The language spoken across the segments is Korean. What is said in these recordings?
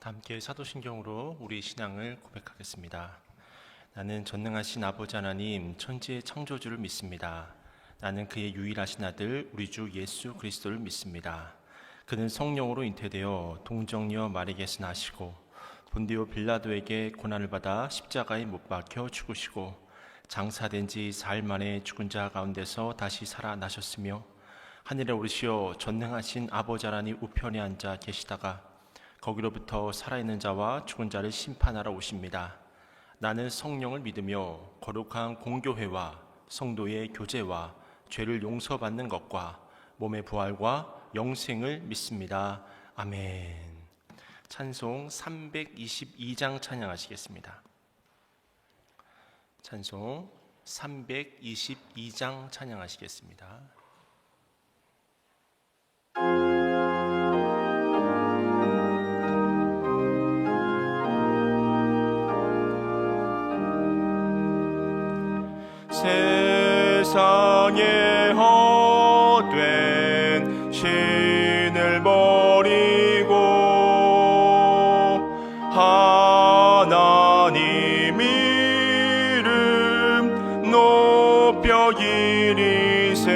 함께 사도신경으로 우리 신앙을 고백하겠습니다. 나는 전능하신 아버지 하나님 천지의 창조주를 믿습니다. 나는 그의 유일하신 아들 우리 주 예수 그리스도를 믿습니다. 그는 성령으로 잉태되어 동정녀 마리아에서 나시고 본디오 빌라도에게 고난을 받아 십자가에 못 박혀 죽으시고 장사된 지 사흘 만에 죽은 자 가운데서 다시 살아나셨으며 하늘에 오르시어 전능하신 아버지 하나님 우편에 앉아 계시다가 거기로부터 살아있는 자와 죽은 자를 심판하러 오십니다. 나는 성령을 믿으며 거룩한 공교회와 성도의 교제와 죄를 용서받는 것과 몸의 부활과 영생을 믿습니다. 아멘. 찬송 322장 찬양하시겠습니다. 찬송 322장 찬양하시겠습니다. 세상에 헛된 신을 버리고 하나님 이름 높여 기리세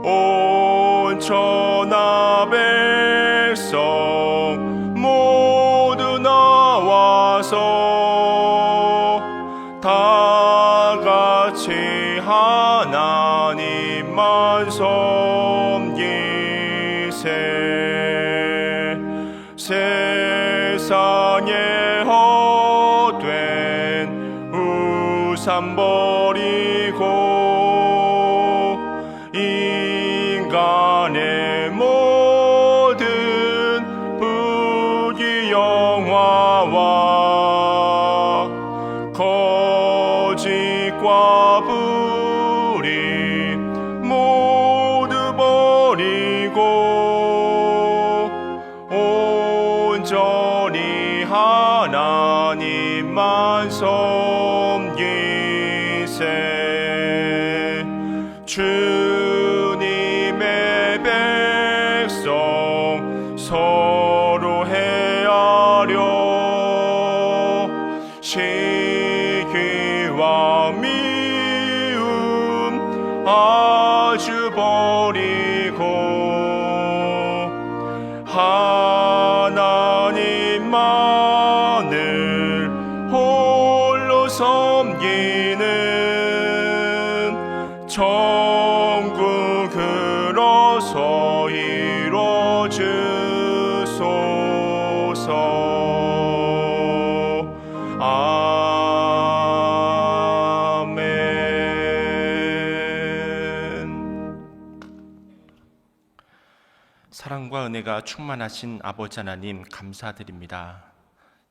온 천하 백성 모두 나와서 다같이 하나님만 섬기세 세상에 헛된 우상 버리고 인간의 모든 부귀영화와 거짓과 불의 모두 버리고 온전히 하나님만 섬기세 주님의 백성 서로 헤아려 시기와 미움 아주 버리고 하나님만을 홀로 섬기는 천국으로서 이루어주소서. 사랑과 은혜가 충만하신 아버지 하나님 감사드립니다.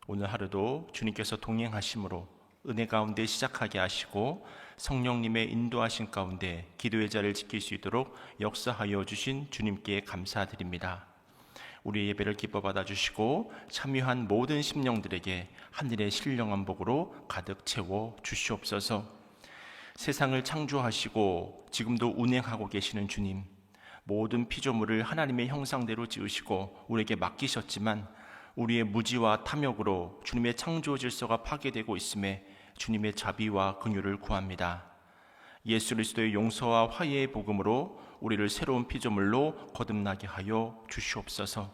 오늘 하루도 주님께서 동행하심으로 은혜 가운데 시작하게 하시고 성령님의 인도하신 가운데 기도의 자리를 지킬 수 있도록 역사하여 주신 주님께 감사드립니다. 우리의 예배를 기뻐 받아주시고 참여한 모든 심령들에게 하늘의 신령한 복으로 가득 채워 주시옵소서. 세상을 창조하시고 지금도 운행하고 계시는 주님, 모든 피조물을 하나님의 형상대로 지으시고 우리에게 맡기셨지만 우리의 무지와 탐욕으로 주님의 창조 질서가 파괴되고 있음에 주님의 자비와 긍휼을 구합니다. 예수 그리스도의 용서와 화해의 복음으로 우리를 새로운 피조물로 거듭나게 하여 주시옵소서.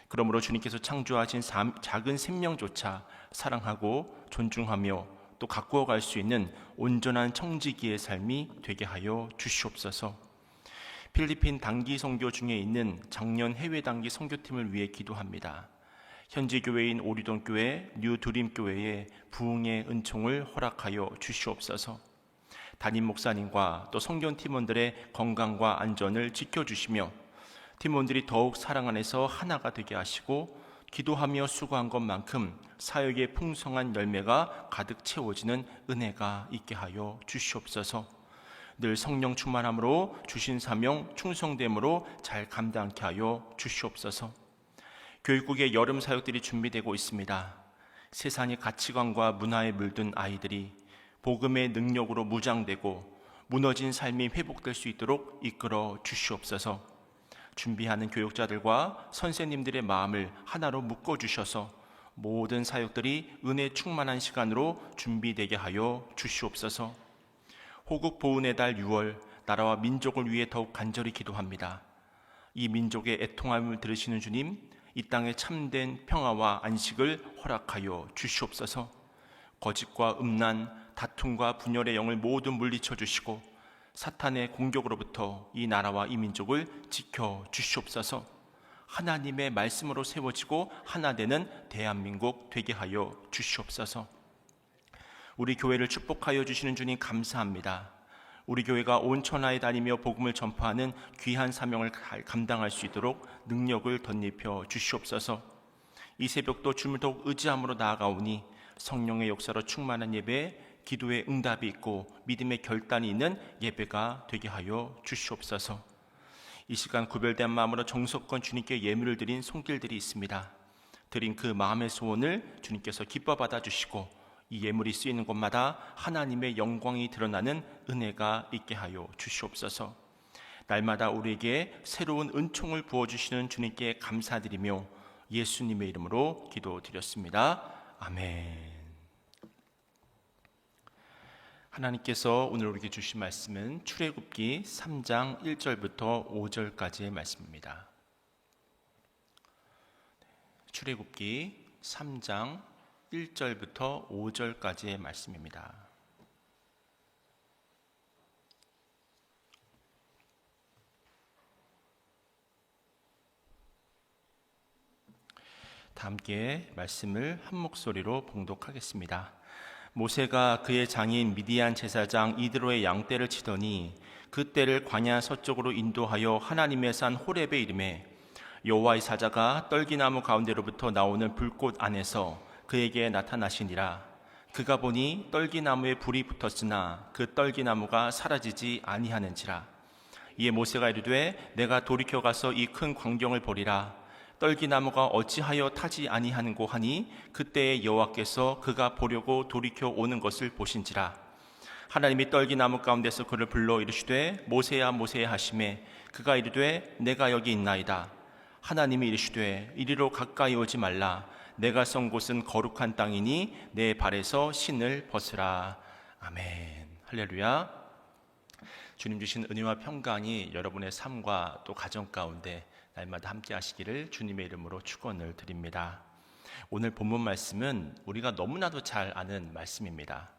그러므로 주님께서 창조하신 작은 생명조차 사랑하고 존중하며 또 가꾸어 갈 수 있는 온전한 청지기의 삶이 되게 하여 주시옵소서. 필리핀 단기 선교 중에 있는 작년 해외 단기 선교팀을 위해 기도합니다. 현지 교회인 오리돈 교회, 뉴 드림 교회에 부흥의 은총을 허락하여 주시옵소서. 담임 목사님과 또 선교 팀원들의 건강과 안전을 지켜주시며 팀원들이 더욱 사랑 안에서 하나가 되게 하시고 기도하며 수고한 것만큼 사역의 풍성한 열매가 가득 채워지는 은혜가 있게 하여 주시옵소서. 늘 성령 충만함으로 주신 사명 충성됨으로 잘 감당케 하여 주시옵소서. 교육국의 여름 사역들이 준비되고 있습니다. 세상의 가치관과 문화에 물든 아이들이 복음의 능력으로 무장되고 무너진 삶이 회복될 수 있도록 이끌어 주시옵소서. 준비하는 교육자들과 선생님들의 마음을 하나로 묶어주셔서 모든 사역들이 은혜 충만한 시간으로 준비되게 하여 주시옵소서. 호국 보훈의 달 6월, 나라와 민족을 위해 더욱 간절히 기도합니다. 이 민족의 애통함을 들으시는 주님, 이 땅에 참된 평화와 안식을 허락하여 주시옵소서. 거짓과 음란, 다툼과 분열의 영을 모두 물리쳐 주시고 사탄의 공격으로부터 이 나라와 이 민족을 지켜 주시옵소서. 하나님의 말씀으로 세워지고 하나 되는 대한민국 되게 하여 주시옵소서. 우리 교회를 축복하여 주시는 주님 감사합니다. 우리 교회가 온 천하에 다니며 복음을 전파하는 귀한 사명을 감당할 수 있도록 능력을 덧입혀 주시옵소서. 이 새벽도 주님을 더욱 의지함으로 나아가오니 성령의 역사로 충만한 예배, 기도의 응답이 있고 믿음의 결단이 있는 예배가 되게 하여 주시옵소서. 이 시간 구별된 마음으로 정석권 주님께 예물을 드린 손길들이 있습니다. 드린 그 마음의 소원을 주님께서 기뻐 받아주시고 이 예물이 쓰이는 곳마다 하나님의 영광이 드러나는 은혜가 있게 하여 주시옵소서. 날마다 우리에게 새로운 은총을 부어주시는 주님께 감사드리며 예수님의 이름으로 기도드렸습니다. 아멘. 하나님께서 오늘 우리에게 주신 말씀은 출애굽기 3장 1절부터 5절까지의 말씀입니다. 출애굽기 3장 1절부터 5절까지의 말씀입니다. 다 함께 말씀을 한 목소리로 봉독하겠습니다. 모세가 그의 장인 미디안 제사장 이드로의 양떼를 치더니 그 떼를 광야 서쪽으로 인도하여 하나님의 산 호렙에 이르매 여호와의 사자가 떨기나무 가운데로부터 나오는 불꽃 안에서 그에게 나타나시니라. 그가 보니 떨기나무에 불이 붙었으나 그 떨기나무가 사라지지 아니하는지라. 이에 모세가 이르되 내가 돌이켜 가서 이 큰 광경을 보리라. 떨기나무가 어찌하여 타지 아니하는고 하니 그때에 여호와께서 그가 보려고 돌이켜 오는 것을 보신지라. 하나님이 떨기나무 가운데서 그를 불러 이르시되 모세야 모세야 하시매 그가 이르되 내가 여기 있나이다. 하나님이 이르시되 이리로 가까이 오지 말라. 내가 선 곳은 거룩한 땅이니 내 발에서 신을 벗으라. 아멘. 할렐루야. 주님 주신 은혜와 평강이 여러분의 삶과 또 가정 가운데 날마다 함께 하시기를 주님의 이름으로 축원을 드립니다. 오늘 본문 말씀은 우리가 너무나도 잘 아는 말씀입니다.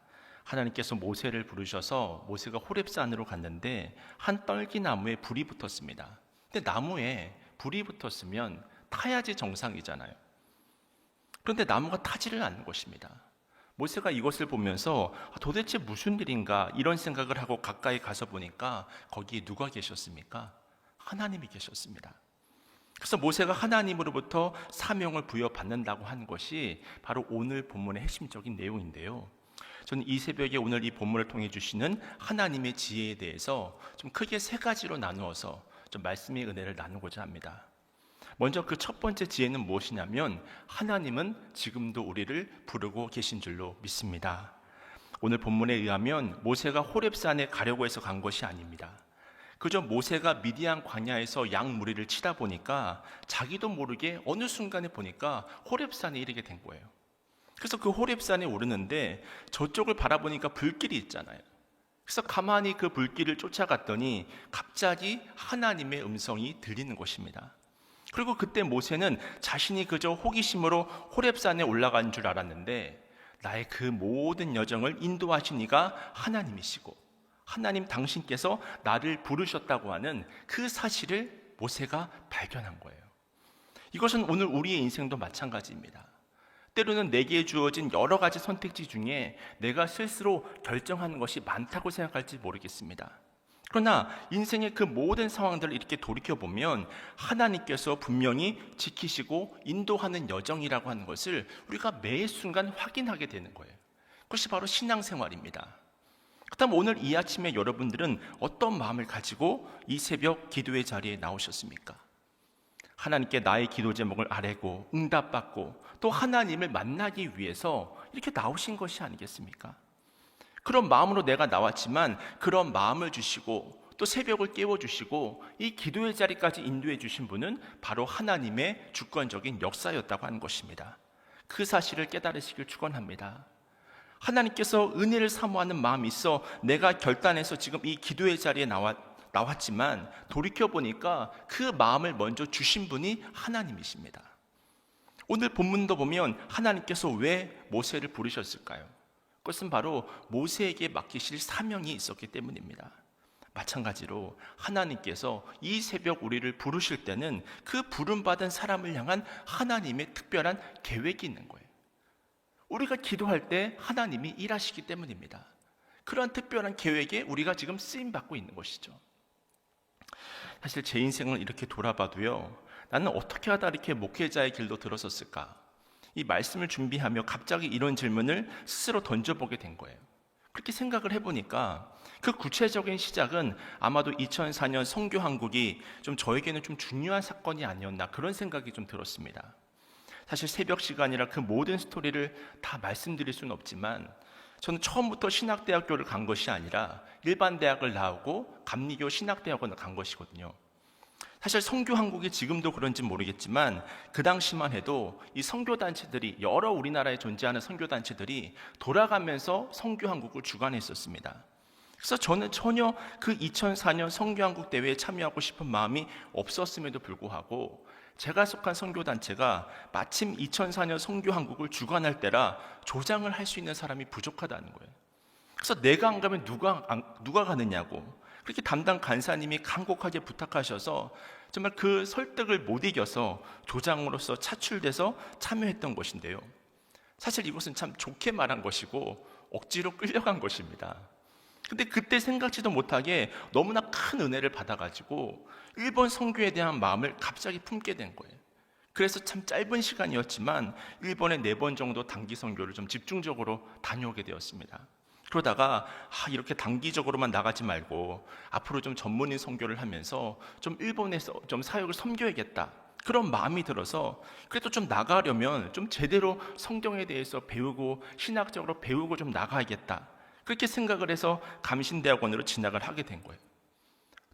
하나님께서 모세를 부르셔서 모세가 호렙산으로 갔는데 한 떨기나무에 불이 붙었습니다. 근데 나무에 불이 붙었으면 타야지 정상이잖아요. 그런데 나무가 타지를 않는 것입니다. 모세가 이것을 보면서 도대체 무슨 일인가 이런 생각을 하고 가까이 가서 보니까 거기에 누가 계셨습니까? 하나님이 계셨습니다. 그래서 모세가 하나님으로부터 사명을 부여받는다고 하는 것이 바로 오늘 본문의 핵심적인 내용인데요. 저는 이 새벽에 오늘 이 본문을 통해 주시는 하나님의 지혜에 대해서 좀 크게 세 가지로 나누어서 좀 말씀의 은혜를 나누고자 합니다. 먼저 그 첫 번째 지혜는 무엇이냐면 하나님은 지금도 우리를 부르고 계신 줄로 믿습니다. 오늘 본문에 의하면 모세가 호렙산에 가려고 해서 간 것이 아닙니다. 그저 모세가 미디안 광야에서 양 무리를 치다 보니까 자기도 모르게 어느 순간에 보니까 호렙산에 이르게 된 거예요. 그래서 그 호렙산에 오르는데 저쪽을 바라보니까 불길이 있잖아요. 그래서 가만히 그 불길을 쫓아갔더니 갑자기 하나님의 음성이 들리는 것입니다. 그리고 그때 모세는 자신이 그저 호기심으로 호렙산에 올라간 줄 알았는데 나의 그 모든 여정을 인도하신 이가 하나님이시고 하나님 당신께서 나를 부르셨다고 하는 그 사실을 모세가 발견한 거예요. 이것은 오늘 우리의 인생도 마찬가지입니다. 때로는 내게 주어진 여러 가지 선택지 중에 내가 스스로 결정하는 것이 많다고 생각할지 모르겠습니다. 그러나 인생의 그 모든 상황들을 이렇게 돌이켜보면 하나님께서 분명히 지키시고 인도하는 여정이라고 하는 것을 우리가 매 순간 확인하게 되는 거예요. 그것이 바로 신앙생활입니다. 그렇다면 오늘 이 아침에 여러분들은 어떤 마음을 가지고 이 새벽 기도의 자리에 나오셨습니까? 하나님께 나의 기도 제목을 아뢰고 응답받고 또 하나님을 만나기 위해서 이렇게 나오신 것이 아니겠습니까? 그런 마음으로 내가 나왔지만 그런 마음을 주시고 또 새벽을 깨워주시고 이 기도의 자리까지 인도해 주신 분은 바로 하나님의 주권적인 역사였다고 하는 것입니다. 그 사실을 깨달으시길 축원합니다. 하나님께서 은혜를 사모하는 마음이 있어 내가 결단해서 지금 이 기도의 자리에 나왔지만 돌이켜보니까 그 마음을 먼저 주신 분이 하나님이십니다. 오늘 본문도 보면 하나님께서 왜 모세를 부르셨을까요? 그것은 바로 모세에게 맡기실 사명이 있었기 때문입니다. 마찬가지로 하나님께서 이 새벽 우리를 부르실 때는 그 부름받은 사람을 향한 하나님의 특별한 계획이 있는 거예요. 우리가 기도할 때 하나님이 일하시기 때문입니다. 그러한 특별한 계획에 우리가 지금 쓰임받고 있는 것이죠. 사실 제 인생을 이렇게 돌아봐도요, 나는 어떻게 하다 이렇게 목회자의 길로 들어섰을까? 이 말씀을 준비하며 갑자기 이런 질문을 스스로 던져보게 된 거예요. 그렇게 생각을 해보니까 그 구체적인 시작은 아마도 2004년 선교한국이 좀 저에게는 좀 중요한 사건이 아니었나 그런 생각이 좀 들었습니다. 사실 새벽 시간이라 그 모든 스토리를 다 말씀드릴 수는 없지만 저는 처음부터 신학대학교를 간 것이 아니라 일반 대학을 나오고 감리교 신학대학원을 간 것이거든요. 사실 선교한국이 지금도 그런지 모르겠지만 그 당시만 해도 이 선교단체들이 여러 우리나라에 존재하는 선교단체들이 돌아가면서 선교한국을 주관했었습니다. 그래서 저는 전혀 그 2004년 선교한국 대회에 참여하고 싶은 마음이 없었음에도 불구하고 제가 속한 선교단체가 마침 2004년 선교한국을 주관할 때라 조장을 할 수 있는 사람이 부족하다는 거예요. 그래서 내가 안 가면 누가 가느냐고 그렇게 담당 간사님이 간곡하게 부탁하셔서 정말 그 설득을 못 이겨서 조장으로서 차출돼서 참여했던 것인데요. 사실 이것은 참 좋게 말한 것이고 억지로 끌려간 것입니다. 근데 그때 생각지도 못하게 너무나 큰 은혜를 받아가지고 일본 선교에 대한 마음을 갑자기 품게 된 거예요. 그래서 참 짧은 시간이었지만 일본에 4번 정도 단기 선교를 좀 집중적으로 다녀오게 되었습니다. 그러다가 이렇게 단기적으로만 나가지 말고 앞으로 좀 전문인 선교를 하면서 좀 일본에서 좀 사역을 섬겨야겠다 그런 마음이 들어서 그래도 좀 나가려면 좀 제대로 성경에 대해서 배우고 신학적으로 배우고 좀 나가야겠다 그렇게 생각을 해서 감신대학원으로 진학을 하게 된 거예요.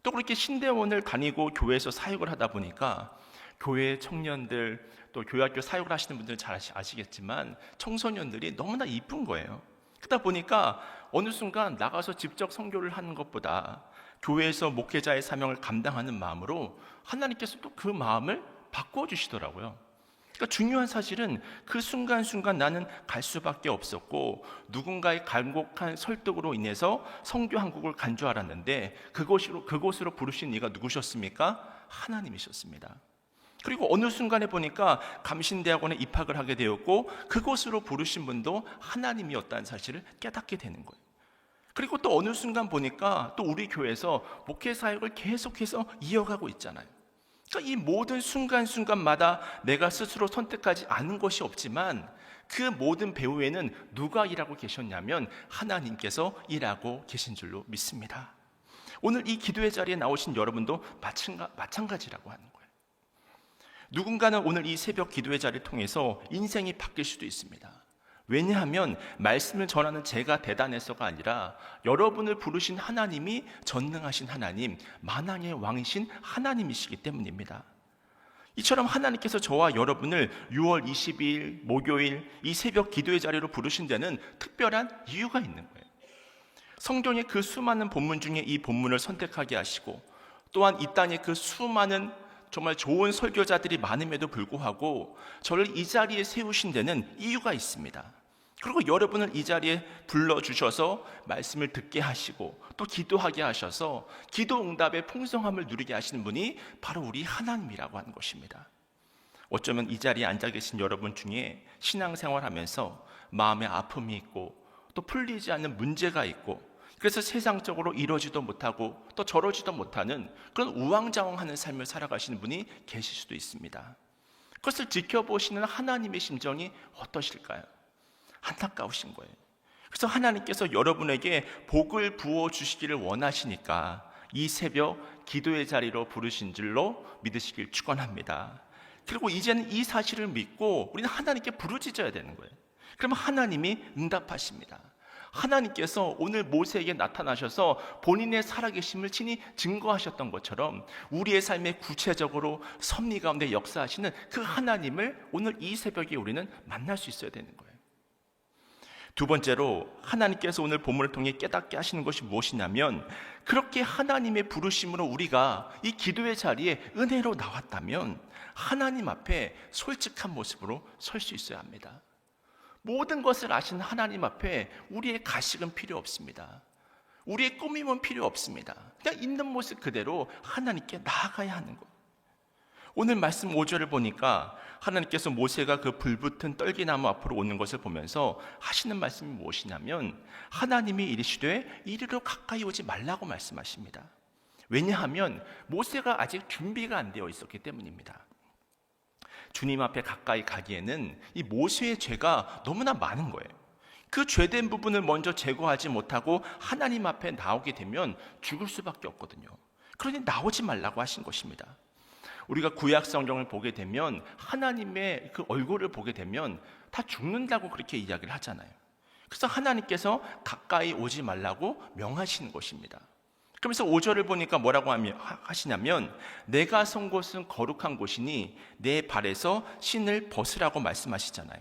또 그렇게 신대원을 다니고 교회에서 사역을 하다 보니까 교회 청년들 또 교회학교 사역을 하시는 분들은 잘 아시겠지만 청소년들이 너무나 이쁜 거예요. 그러다 보니까 어느 순간 나가서 직접 선교를 하는 것보다 교회에서 목회자의 사명을 감당하는 마음으로 하나님께서 또 그 마음을 바꿔주시더라고요. 그러니까 중요한 사실은 그 순간순간 나는 갈 수밖에 없었고 누군가의 간곡한 설득으로 인해서 선교한국을 간 줄 알았는데 그곳으로 부르신 이가 누구셨습니까? 하나님이셨습니다. 그리고 어느 순간에 보니까 감신대학원에 입학을 하게 되었고 그곳으로 부르신 분도 하나님이었다는 사실을 깨닫게 되는 거예요. 그리고 또 어느 순간 보니까 또 우리 교회에서 목회 사역을 계속해서 이어가고 있잖아요. 그러니까 이 모든 순간순간마다 내가 스스로 선택하지 않은 것이 없지만 그 모든 배후에는 누가 일하고 계셨냐면 하나님께서 일하고 계신 줄로 믿습니다. 오늘 이 기도의 자리에 나오신 여러분도 마찬가지라고 하는 거예요. 누군가는 오늘 이 새벽 기도의 자리를 통해서 인생이 바뀔 수도 있습니다. 왜냐하면 말씀을 전하는 제가 대단해서가 아니라 여러분을 부르신 하나님이 전능하신 하나님, 만왕의 왕이신 하나님이시기 때문입니다. 이처럼 하나님께서 저와 여러분을 6월 22일 목요일 이 새벽 기도의 자리로 부르신 데는 특별한 이유가 있는 거예요. 성경의 그 수많은 본문 중에 이 본문을 선택하게 하시고 또한 이 땅에 그 수많은 정말 좋은 설교자들이 많음에도 불구하고 저를 이 자리에 세우신 데는 이유가 있습니다. 그리고 여러분을 이 자리에 불러주셔서 말씀을 듣게 하시고 또 기도하게 하셔서 기도 응답의 풍성함을 누리게 하시는 분이 바로 우리 하나님이라고 하는 것입니다. 어쩌면 이 자리에 앉아 계신 여러분 중에 신앙생활하면서 마음에 아픔이 있고 또 풀리지 않는 문제가 있고 그래서 세상적으로 이러지도 못하고 또 저러지도 못하는 그런 우왕좌왕하는 삶을 살아가시는 분이 계실 수도 있습니다. 그것을 지켜보시는 하나님의 심정이 어떠실까요? 안타까우신 거예요. 그래서 하나님께서 여러분에게 복을 부어주시기를 원하시니까 이 새벽 기도의 자리로 부르신 줄로 믿으시길 축원합니다. 그리고 이제는 이 사실을 믿고 우리는 하나님께 부르짖어야 되는 거예요. 그러면 하나님이 응답하십니다. 하나님께서 오늘 모세에게 나타나셔서 본인의 살아계심을 친히 증거하셨던 것처럼 우리의 삶에 구체적으로 섭리 가운데 역사하시는 그 하나님을 오늘 이 새벽에 우리는 만날 수 있어야 되는 거예요. 두 번째로 하나님께서 오늘 본문을 통해 깨닫게 하시는 것이 무엇이냐면, 그렇게 하나님의 부르심으로 우리가 이 기도의 자리에 은혜로 나왔다면 하나님 앞에 솔직한 모습으로 설 수 있어야 합니다. 모든 것을 아신 하나님 앞에 우리의 가식은 필요 없습니다. 우리의 꾸밈은 필요 없습니다. 그냥 있는 모습 그대로 하나님께 나아가야 하는 것. 오늘 말씀 5절을 보니까 하나님께서 모세가 그 불붙은 떨기나무 앞으로 오는 것을 보면서 하시는 말씀이 무엇이냐면, 하나님이 이르시되 이리로 가까이 오지 말라고 말씀하십니다. 왜냐하면 모세가 아직 준비가 안 되어 있었기 때문입니다. 주님 앞에 가까이 가기에는 이 모세의 죄가 너무나 많은 거예요. 그 죄된 부분을 먼저 제거하지 못하고 하나님 앞에 나오게 되면 죽을 수밖에 없거든요. 그러니 나오지 말라고 하신 것입니다. 우리가 구약 성경을 보게 되면 하나님의 그 얼굴을 보게 되면 다 죽는다고 그렇게 이야기를 하잖아요. 그래서 하나님께서 가까이 오지 말라고 명하시는 것입니다. 그러면서 5절을 보니까 뭐라고 하시냐면, 내가 선 곳은 거룩한 곳이니 내 발에서 신을 벗으라고 말씀하시잖아요.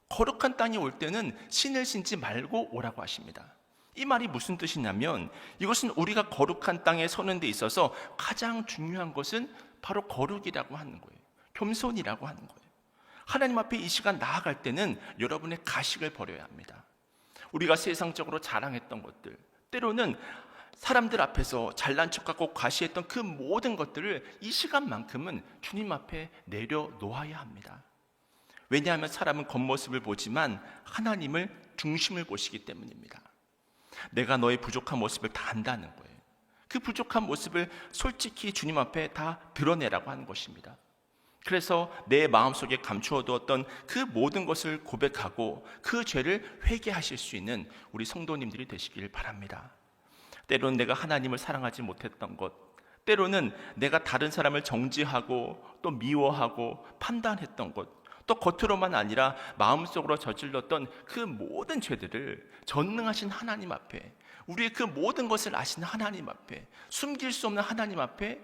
거룩한 땅에 올 때는 신을 신지 말고 오라고 하십니다. 이 말이 무슨 뜻이냐면, 이것은 우리가 거룩한 땅에 서는 데 있어서 가장 중요한 것은 바로 거룩이라고 하는 거예요. 겸손이라고 하는 거예요. 하나님 앞에 이 시간 나아갈 때는 여러분의 가식을 버려야 합니다. 우리가 세상적으로 자랑했던 것들, 때로는 사람들 앞에서 잘난 척하고 과시했던 그 모든 것들을 이 시간만큼은 주님 앞에 내려놓아야 합니다. 왜냐하면 사람은 겉모습을 보지만 하나님을 중심을 보시기 때문입니다. 내가 너의 부족한 모습을 다 안다는 거예요. 그 부족한 모습을 솔직히 주님 앞에 다 드러내라고 하는 것입니다. 그래서 내 마음속에 감추어 두었던 그 모든 것을 고백하고 그 죄를 회개하실 수 있는 우리 성도님들이 되시길 바랍니다. 때로는 내가 하나님을 사랑하지 못했던 것, 때로는 내가 다른 사람을 정죄하고 또 미워하고 판단했던 것, 또 겉으로만 아니라 마음속으로 저질렀던 그 모든 죄들을 전능하신 하나님 앞에, 우리의 그 모든 것을 아시는 하나님 앞에, 숨길 수 없는 하나님 앞에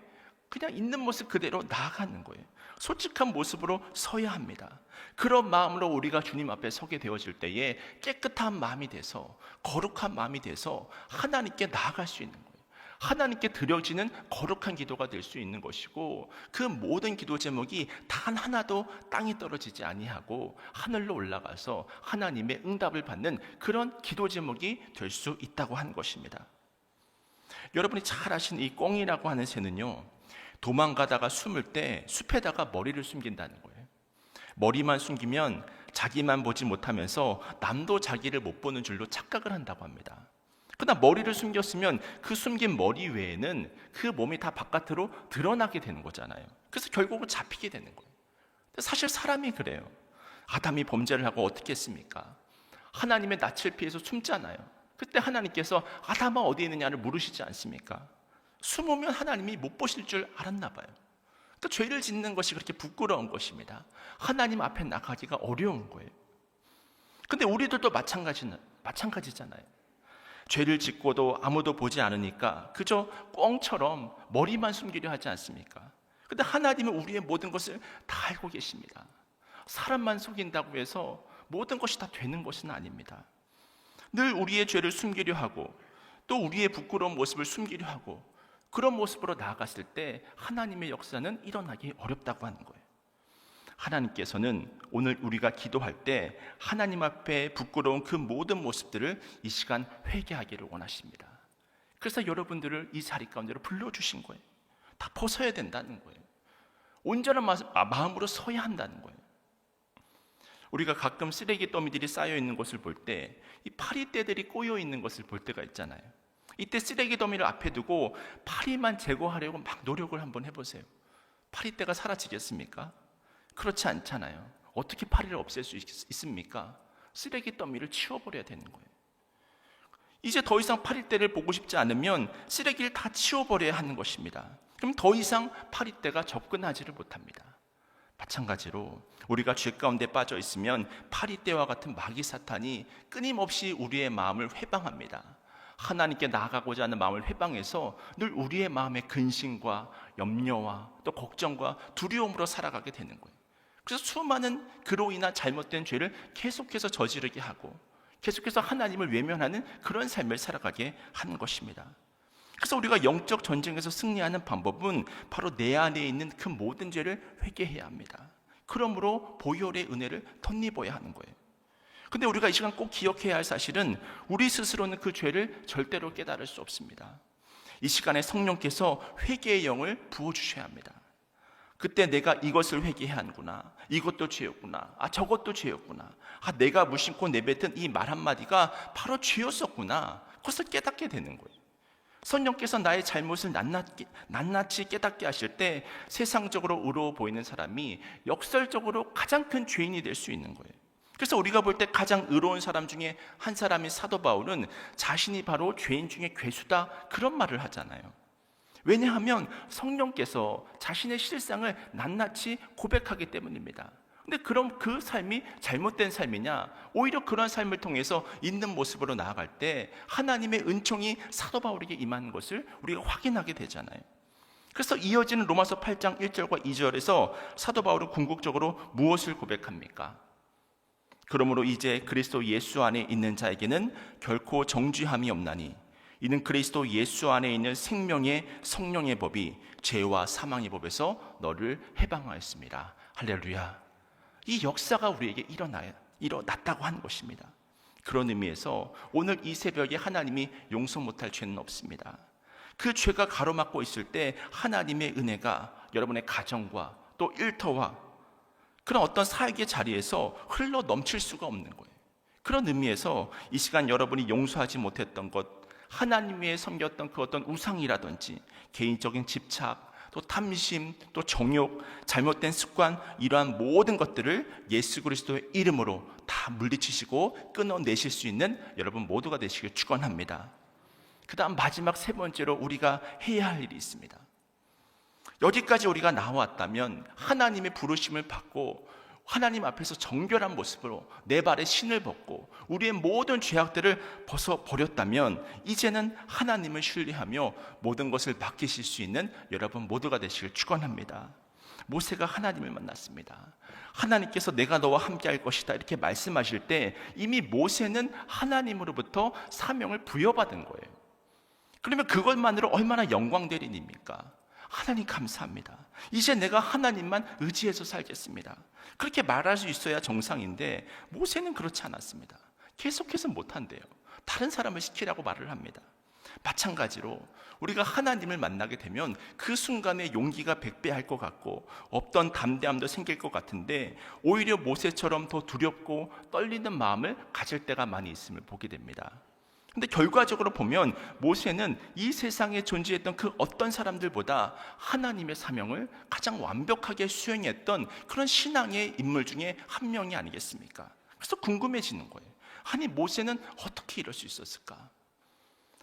그냥 있는 모습 그대로 나아가는 거예요. 솔직한 모습으로 서야 합니다. 그런 마음으로 우리가 주님 앞에 서게 되어질 때에 깨끗한 마음이 돼서, 거룩한 마음이 돼서 하나님께 나아갈 수 있는 거예요. 하나님께 드려지는 거룩한 기도가 될 수 있는 것이고, 그 모든 기도 제목이 단 하나도 땅에 떨어지지 아니하고 하늘로 올라가서 하나님의 응답을 받는 그런 기도 제목이 될 수 있다고 하는 것입니다. 여러분이 잘 아시는 이 꿩이라고 하는 새는요, 도망가다가 숨을 때 숲에다가 머리를 숨긴다는 거예요. 머리만 숨기면 자기만 보지 못하면서 남도 자기를 못 보는 줄로 착각을 한다고 합니다. 그러나 머리를 숨겼으면 그 숨긴 머리 외에는 그 몸이 다 바깥으로 드러나게 되는 거잖아요. 그래서 결국은 잡히게 되는 거예요. 사실 사람이 그래요. 아담이 범죄를 하고 어떻게 했습니까? 하나님의 낯을 피해서 숨잖아요. 그때 하나님께서 아담아 어디 있느냐를 물으시지 않습니까? 숨으면 하나님이 못 보실 줄 알았나 봐요. 그러니까 죄를 짓는 것이 그렇게 부끄러운 것입니다. 하나님 앞에 나가기가 어려운 거예요. 근데 우리들도 마찬가지잖아요. 죄를 짓고도 아무도 보지 않으니까 그저 꿩처럼 머리만 숨기려 하지 않습니까? 근데 하나님은 우리의 모든 것을 다 알고 계십니다. 사람만 속인다고 해서 모든 것이 다 되는 것은 아닙니다. 늘 우리의 죄를 숨기려 하고 또 우리의 부끄러운 모습을 숨기려 하고 그런 모습으로 나아갔을 때 하나님의 역사는 일어나기 어렵다고 하는 거예요. 하나님께서는 오늘 우리가 기도할 때 하나님 앞에 부끄러운 그 모든 모습들을 이 시간 회개하기를 원하십니다. 그래서 여러분들을 이 자리 가운데로 불러주신 거예요. 다 벗어야 된다는 거예요. 온전한 마음으로 서야 한다는 거예요. 우리가 가끔 쓰레기 더미들이 쌓여 있는 것을 볼 때 이 파리떼들이 꼬여 있는 것을 볼 때가 있잖아요. 이때 쓰레기 더미를 앞에 두고 파리만 제거하려고 막 노력을 한번 해보세요. 파리떼가 사라지겠습니까? 그렇지 않잖아요. 어떻게 파리를 없앨 수 있습니까? 쓰레기 더미를 치워버려야 되는 거예요. 이제 더 이상 파리떼를 보고 싶지 않으면 쓰레기를 다 치워버려야 하는 것입니다. 그럼 더 이상 파리떼가 접근하지를 못합니다. 마찬가지로 우리가 죄 가운데 빠져 있으면 파리떼와 같은 마귀 사탄이 끊임없이 우리의 마음을 회방합니다. 하나님께 나아가고자 하는 마음을 회방해서 늘 우리의 마음의 근심과 염려와 또 걱정과 두려움으로 살아가게 되는 거예요. 그래서 수많은 그로 인한 잘못된 죄를 계속해서 저지르게 하고 계속해서 하나님을 외면하는 그런 삶을 살아가게 하는 것입니다. 그래서 우리가 영적 전쟁에서 승리하는 방법은 바로 내 안에 있는 그 모든 죄를 회개해야 합니다. 그러므로 보혈의 은혜를 덧입어야 하는 거예요. 근데 우리가 이 시간 꼭 기억해야 할 사실은 우리 스스로는 그 죄를 절대로 깨달을 수 없습니다. 이 시간에 성령께서 회개의 영을 부어주셔야 합니다. 그때 내가 이것을 회개해야 하는구나, 이것도 죄였구나, 저것도 죄였구나, 내가 무심코 내뱉은 이 말 한마디가 바로 죄였었구나, 그것을 깨닫게 되는 거예요. 성령께서 나의 잘못을 낱낱이 깨닫게 하실 때 세상적으로 의로워 보이는 사람이 역설적으로 가장 큰 죄인이 될 수 있는 거예요. 그래서 우리가 볼 때 가장 의로운 사람 중에 한 사람인 사도 바울은 자신이 바로 죄인 중에 괴수다, 그런 말을 하잖아요. 왜냐하면 성령께서 자신의 실상을 낱낱이 고백하기 때문입니다. 근데 그럼 그 삶이 잘못된 삶이냐? 오히려 그런 삶을 통해서 있는 모습으로 나아갈 때 하나님의 은총이 사도 바울에게 임하는 것을 우리가 확인하게 되잖아요. 그래서 이어지는 로마서 8장 1절과 2절에서 사도 바울은 궁극적으로 무엇을 고백합니까? 그러므로 이제 그리스도 예수 안에 있는 자에게는 결코 정죄함이 없나니 이는 그리스도 예수 안에 있는 생명의 성령의 법이 죄와 사망의 법에서 너를 해방하였습니다. 할렐루야. 이 역사가 우리에게 일어났다고 하는 것입니다. 그런 의미에서 오늘 이 새벽에 하나님이 용서 못할 죄는 없습니다. 그 죄가 가로막고 있을 때 하나님의 은혜가 여러분의 가정과 또 일터와 그런 어떤 사역의 자리에서 흘러 넘칠 수가 없는 거예요. 그런 의미에서 이 시간 여러분이 용서하지 못했던 것, 하나님 위에 섬겼던 그 어떤 우상이라든지 개인적인 집착, 또 탐심, 또 정욕, 잘못된 습관, 이러한 모든 것들을 예수 그리스도의 이름으로 다 물리치시고 끊어내실 수 있는 여러분 모두가 되시길 축원합니다. 그 다음 마지막 세 번째로 우리가 해야 할 일이 있습니다. 여기까지 우리가 나왔다면 하나님의 부르심을 받고 하나님 앞에서 정결한 모습으로 내 발에 신을 벗고 우리의 모든 죄악들을 벗어버렸다면 이제는 하나님을 신뢰하며 모든 것을 맡기실 수 있는 여러분 모두가 되시길 축원합니다. 모세가 하나님을 만났습니다. 하나님께서 내가 너와 함께 할 것이다 이렇게 말씀하실 때 이미 모세는 하나님으로부터 사명을 부여받은 거예요. 그러면 그것만으로 얼마나 영광될 일입니까? 하나님 감사합니다. 이제 내가 하나님만 의지해서 살겠습니다. 그렇게 말할 수 있어야 정상인데 모세는 그렇지 않았습니다. 계속해서 못한대요. 다른 사람을 시키라고 말을 합니다. 마찬가지로 우리가 하나님을 만나게 되면 그 순간에 용기가 백배할 것 같고 없던 담대함도 생길 것 같은데 오히려 모세처럼 더 두렵고 떨리는 마음을 가질 때가 많이 있음을 보게 됩니다. 근데 결과적으로 보면 모세는 이 세상에 존재했던 그 어떤 사람들보다 하나님의 사명을 가장 완벽하게 수행했던 그런 신앙의 인물 중에 한 명이 아니겠습니까? 그래서 궁금해지는 거예요. 아니 모세는 어떻게 이럴 수 있었을까?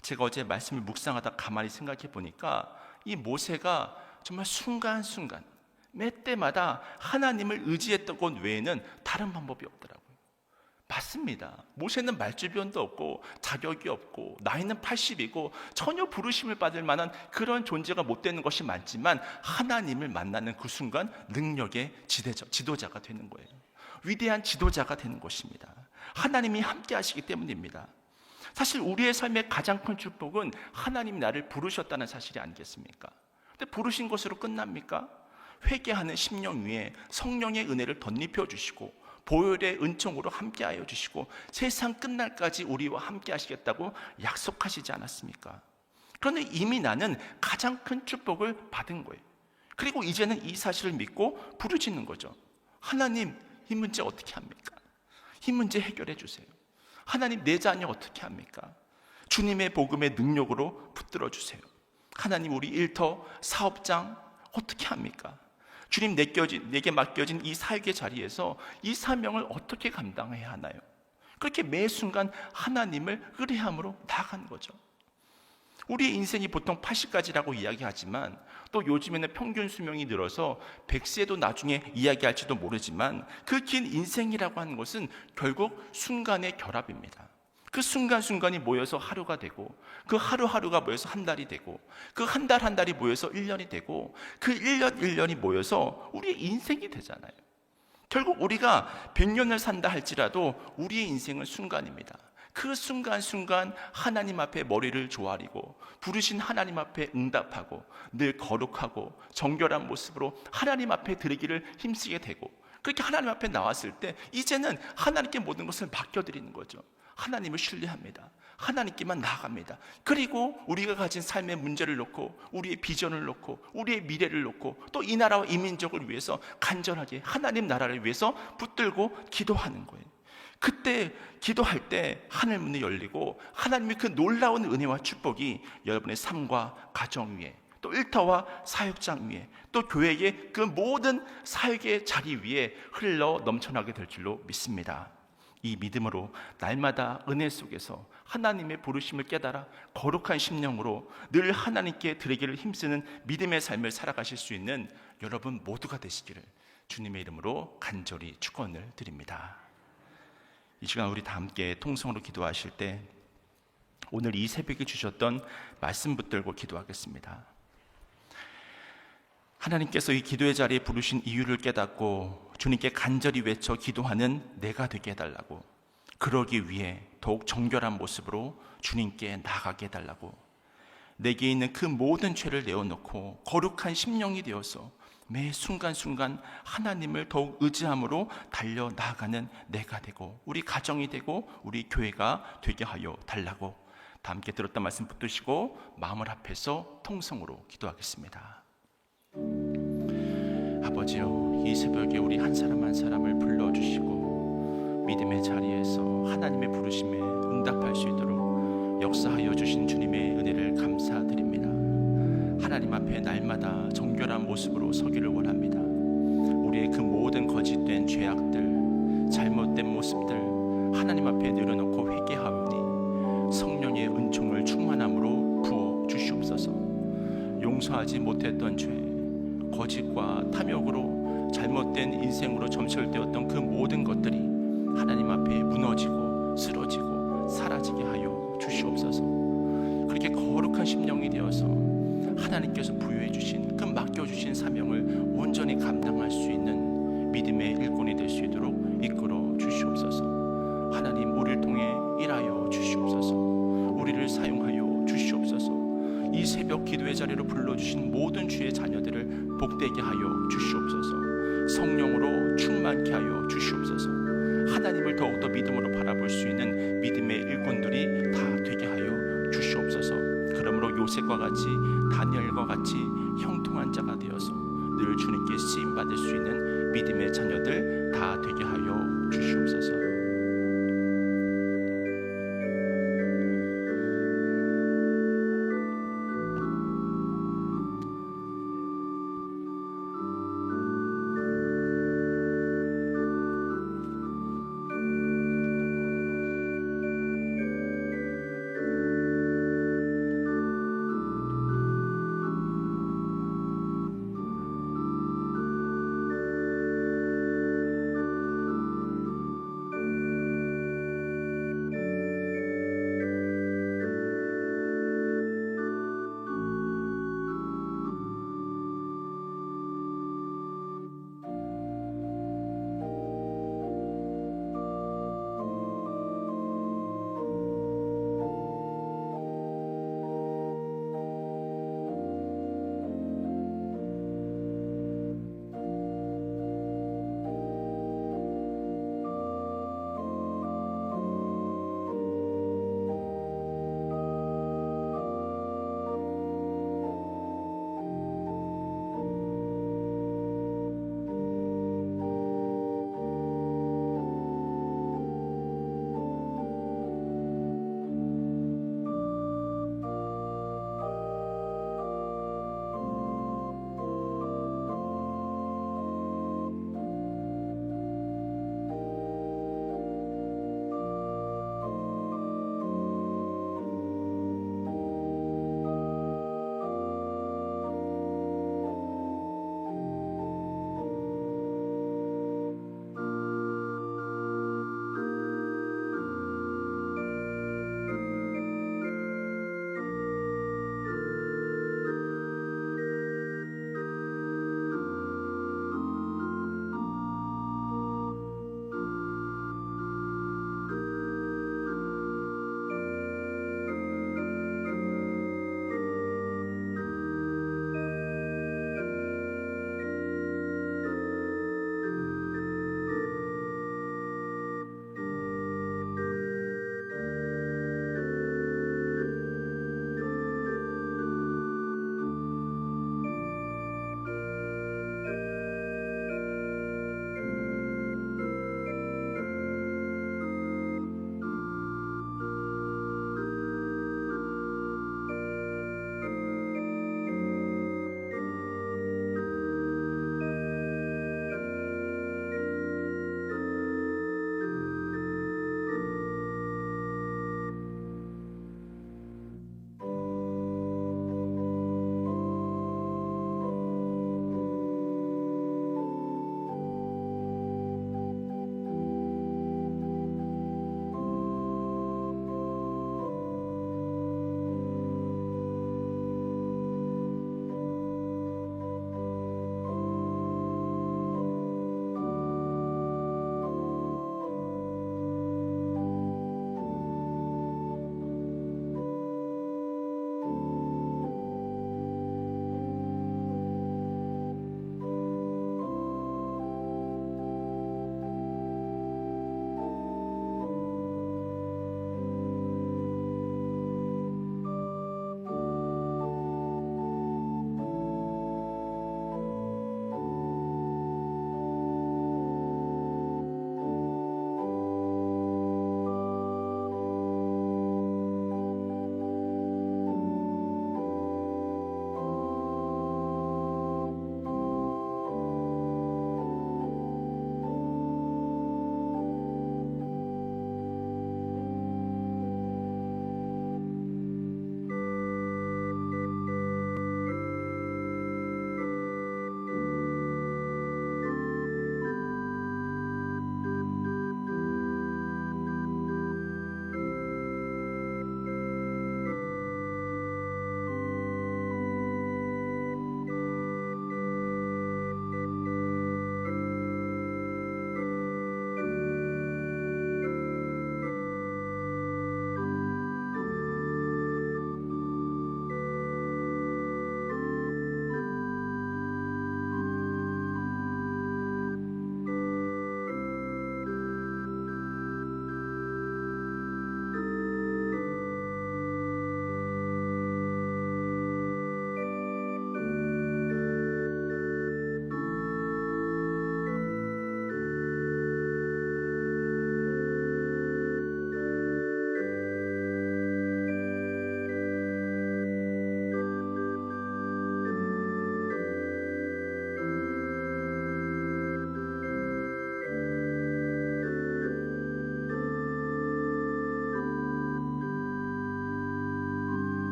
제가 어제 말씀을 묵상하다 가만히 생각해 보니까 이 모세가 정말 순간순간 매 때마다 하나님을 의지했던 것 외에는 다른 방법이 없더라고요. 맞습니다. 모세는 말주변도 없고 자격이 없고 나이는 80이고 전혀 부르심을 받을 만한 그런 존재가 못 되는 것이 많지만 하나님을 만나는 그 순간 능력의 지도자가 되는 거예요. 위대한 지도자가 되는 것입니다. 하나님이 함께 하시기 때문입니다. 사실 우리의 삶의 가장 큰 축복은 하나님이 나를 부르셨다는 사실이 아니겠습니까? 근데 부르신 것으로 끝납니까? 회개하는 심령 위에 성령의 은혜를 덧입혀 주시고 보혈의 은총으로 함께하여 주시고 세상 끝날까지 우리와 함께 하시겠다고 약속하시지 않았습니까? 그런데 이미 나는 가장 큰 축복을 받은 거예요. 그리고 이제는 이 사실을 믿고 부르짖는 거죠. 하나님, 이 문제 어떻게 합니까? 이 문제 해결해 주세요. 하나님, 내 자녀 어떻게 합니까? 주님의 복음의 능력으로 붙들어 주세요. 하나님, 우리 일터, 사업장 어떻게 합니까? 주님 내게 맡겨진 이 사역의 자리에서 이 사명을 어떻게 감당해야 하나요? 그렇게 매 순간 하나님을 의뢰함으로 나아가는 거죠. 우리의 인생이 보통 80까지라고 이야기하지만 또 요즘에는 평균 수명이 늘어서 100세도 나중에 이야기할지도 모르지만 그 긴 인생이라고 하는 것은 결국 순간의 결합입니다. 그 순간순간이 모여서 하루가 되고 그 하루하루가 모여서 한 달이 되고 그 한 달 한 달이 모여서 1년이 되고 그 1년 1년이 모여서 우리의 인생이 되잖아요. 결국 우리가 100년을 산다 할지라도 우리의 인생은 순간입니다. 그 순간순간 하나님 앞에 머리를 조아리고 부르신 하나님 앞에 응답하고 늘 거룩하고 정결한 모습으로 하나님 앞에 드리기를 힘쓰게 되고 그렇게 하나님 앞에 나왔을 때 이제는 하나님께 모든 것을 맡겨드리는 거죠. 하나님을 신뢰합니다. 하나님께만 나아갑니다. 그리고 우리가 가진 삶의 문제를 놓고 우리의 비전을 놓고 우리의 미래를 놓고 또 이 나라와 이 민족을 위해서 간절하게 하나님 나라를 위해서 붙들고 기도하는 거예요. 그때 기도할 때 하늘 문이 열리고 하나님의 그 놀라운 은혜와 축복이 여러분의 삶과 가정 위에 또 일터와 사역장 위에 또 교회의 그 모든 사역의 자리 위에 흘러 넘쳐나게 될 줄로 믿습니다. 이 믿음으로 날마다 은혜 속에서 하나님의 부르심을 깨달아 거룩한 심령으로 늘 하나님께 드리기를 힘쓰는 믿음의 삶을 살아가실 수 있는 여러분 모두가 되시기를 주님의 이름으로 간절히 축원을 드립니다. 이 시간 우리 다 함께 통성으로 기도하실 때 오늘 이 새벽에 주셨던 말씀 붙들고 기도하겠습니다. 하나님께서 이 기도의 자리에 부르신 이유를 깨닫고 주님께 간절히 외쳐 기도하는 내가 되게 해달라고, 그러기 위해 더욱 정결한 모습으로 주님께 나아가게 해달라고, 내게 있는 그 모든 죄를 내어놓고 거룩한 심령이 되어서 매 순간순간 하나님을 더욱 의지함으로 달려나가는 내가 되고 우리 가정이 되고 우리 교회가 되게 하여 달라고 다 함께 들었던 말씀 붙드시고 마음을 합해서 통성으로 기도하겠습니다. 아버지요, 이 새벽에 우리 한 사람 한 사람을 불러주시고 믿음의 자리에서 하나님의 부르심에 응답할 수 있도록 역사하여 주신 주님의 은혜를 감사드립니다. 하나님 앞에 날마다 정결한 모습으로 서기를 원합니다. 우리의 그 모든 거짓된 죄악들, 잘못된 모습들 하나님 앞에 내려놓고 회개하오니 성령의 은총을 충만함으로 부어 주시옵소서. 용서하지 못했던 죄, 거짓과 탐욕으로 잘못된 인생으로 점철되었던 그 모든 것들이 하나님 앞에 무너지고 쓰러지고 사라지게 하여 주시옵소서. 그렇게 거룩한 심령이 되어서 하나님께서 부여해 주신 그 맡겨주신 사명을 온전히 감당할 수 있는 믿음의 일꾼이 될 수 있도록 이끌어 주시옵소서. 하나님, 우리를 통해 일하여 주시옵소서. 우리를 사용하여 주시옵소서. 이 새벽 기도의 자리로 불러주신 모든 주의 자녀들을 복되게 하여 주시옵소서. 성령으로 충만케 하여 주시옵소서. 하나님을 더욱더 믿음으로 바라볼 수 있는 믿음의 일꾼들이 다 되게 하여 주시옵소서. 그러므로 요셉과 같이 다니엘과 같이 형통한 자가 되어서 늘 주님께 쓰임받을 수 있는 믿음의 자녀들 다 되게 하여 주시옵소서.